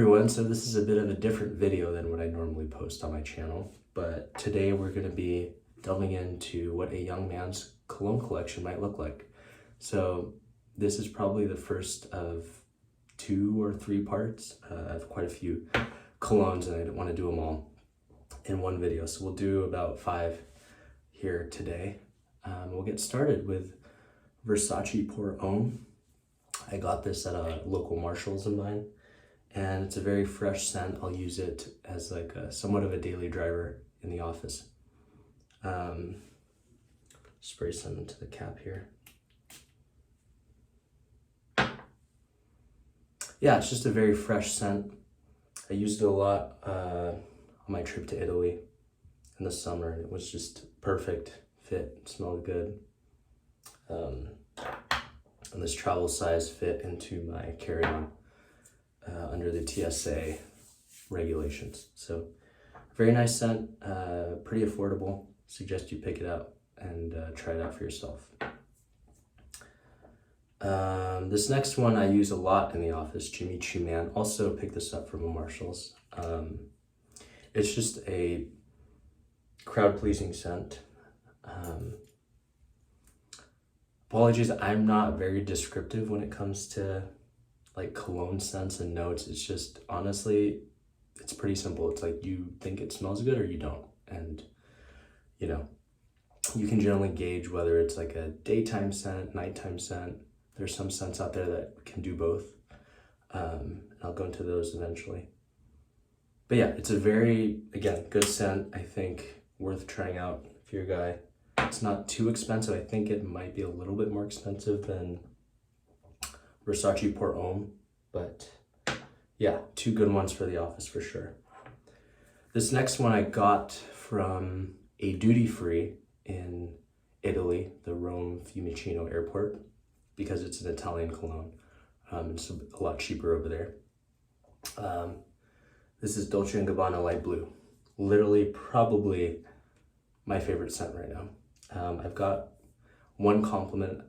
Everyone, so this is a bit of a different video than what I normally post on my channel, but today we're going to be delving into what a young man's cologne collection might look like. So this is probably the first of 2 or 3 parts. I have quite a few colognes and I didn't want to do them all in one video, so we'll do about 5 here today. We'll get started with Versace Pour Homme. I got this at a local Marshall's of mine, and it's a very fresh scent. I'll use it as like somewhat of a daily driver in the office. Spray some into the cap here. Yeah, it's just a very fresh scent. I used it a lot on my trip to Italy in the summer. It was just perfect fit, it smelled good. And this travel size fit into my carry-on under the TSA regulations. So very nice scent, pretty affordable. Suggest you pick it up and try it out for yourself. This next one I use a lot in the office, Choo Man. Also picked this up from a Marshall's. It's just a crowd-pleasing scent. Apologies, I'm not very descriptive when it comes to like cologne scents and notes. It's just, honestly, it's pretty simple. It's like you think it smells good or you don't. And, you know, you can generally gauge whether it's like a daytime scent, nighttime scent. There's some scents out there that can do both. I'll go into those eventually. But yeah, it's a very, again, good scent. I think worth trying out if you're a guy. It's not too expensive. I think it might be a little bit more expensive than Versace Pour Homme, but yeah, 2 good ones for the office for sure. This next one I got from a duty-free in Italy, the Rome Fiumicino airport, because it's an Italian cologne. It's a lot cheaper over there. This is Dolce & Gabbana Light Blue. Literally probably my favorite scent right now. I've got 1 compliment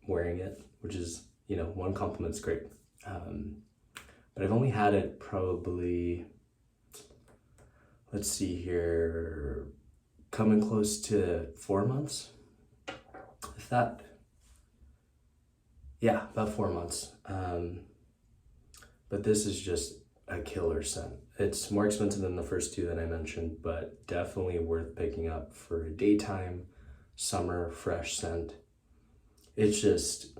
wearing it, which is, you know, 1 compliment's great. But I've only had it probably, let's see here, coming close to 4 months. If that, yeah, about 4 months. But this is just a killer scent. It's more expensive than the first 2 that I mentioned, but definitely worth picking up for a daytime, summer, fresh scent. It's just,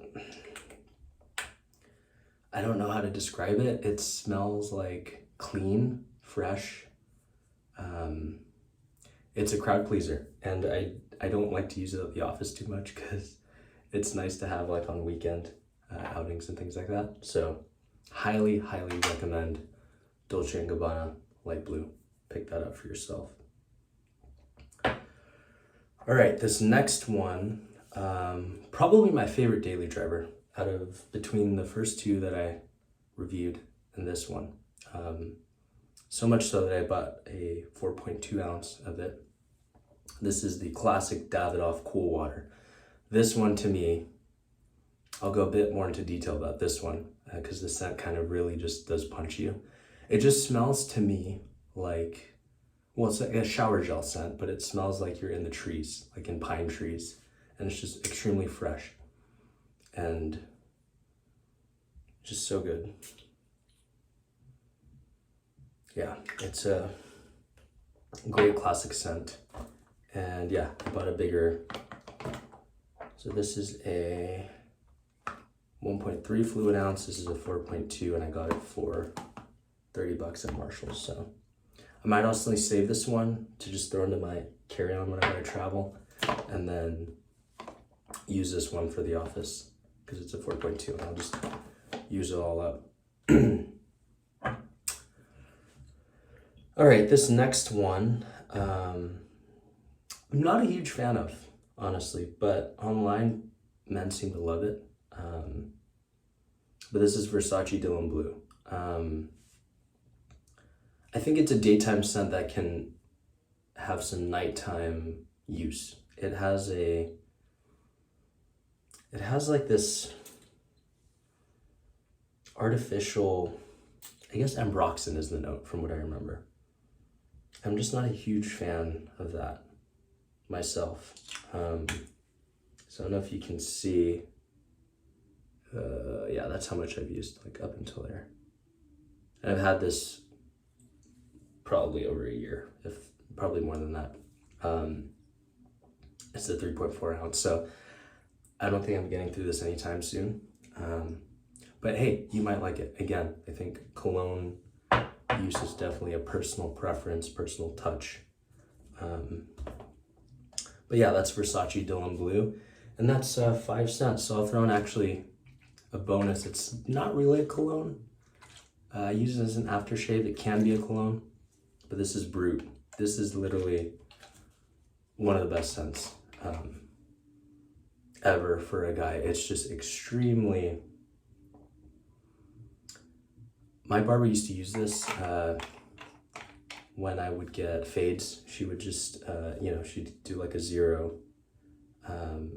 I don't know how to describe it. It smells like clean, fresh. It's a crowd pleaser, and I don't like to use it at the office too much because it's nice to have like on weekend outings and things like that. So highly, highly recommend Dolce & Gabbana Light Blue. Pick that up for yourself. All right, this next one, probably my favorite daily driver out of between the first 2 that I reviewed and this one. So much so that I bought a 4.2 ounce of it. This is the classic Davidoff Cool Water. This one to me, I'll go a bit more into detail about this one because the scent kind of really just does punch you. It just smells to me like, well, it's like a shower gel scent, but it smells like you're in the trees, like in pine trees. And it's just extremely fresh and just so good. Yeah, it's a great classic scent. And yeah, I bought a bigger, so this is a 1.3 fluid ounce. This is a 4.2, and I got it for $30 at Marshall's. So I might also save this one to just throw into my carry-on whenever I travel, and then use this one for the office because it's a 4.2, and I'll just use it all up. All right, this next one, I'm not a huge fan of, honestly, but online men seem to love it. But this is Versace Dylan Blue. I think it's a daytime scent that can have some nighttime use. It has like this artificial I guess ambroxan is the note from what I remember. I'm just not a huge fan of that myself. So I don't know if you can see, yeah, that's how much I've used, like up until there. And I've had this probably over a year, if probably more than that. It's a 3.4 ounce, so I don't think I'm getting through this anytime soon. But hey, you might like it. Again, I think cologne use is definitely a personal preference, personal touch. But yeah, that's Versace Dylan Blue, and that's 5 cents. So I'll throw in actually a bonus. It's not really a cologne. I use it as an aftershave. It can be a cologne, but this is Brut. This is literally one of the best scents ever for a guy. It's just extremely. My barber used to use this when I would get fades. She would just, she'd do like a 0,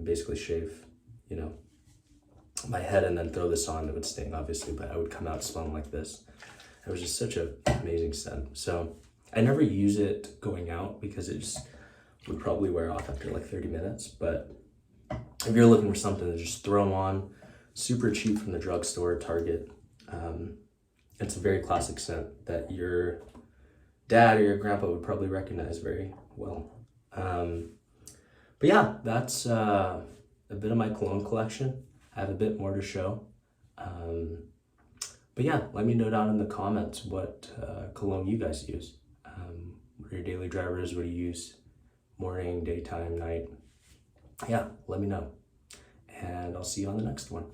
basically shave, my head and then throw this on. It would sting, obviously, but I would come out smelling like this. It was just such an amazing scent. So I never use it going out because it just would probably wear off after like 30 minutes. But if you're looking for something to just throw on, super cheap from the drugstore, Target, it's a very classic scent that your dad or your grandpa would probably recognize very well. But yeah, that's a bit of my cologne collection. I have a bit more to show. But yeah, let me know down in the comments what cologne you guys use. What are your daily drivers? What do you use? Morning, daytime, night? Yeah, let me know. And I'll see you on the next one.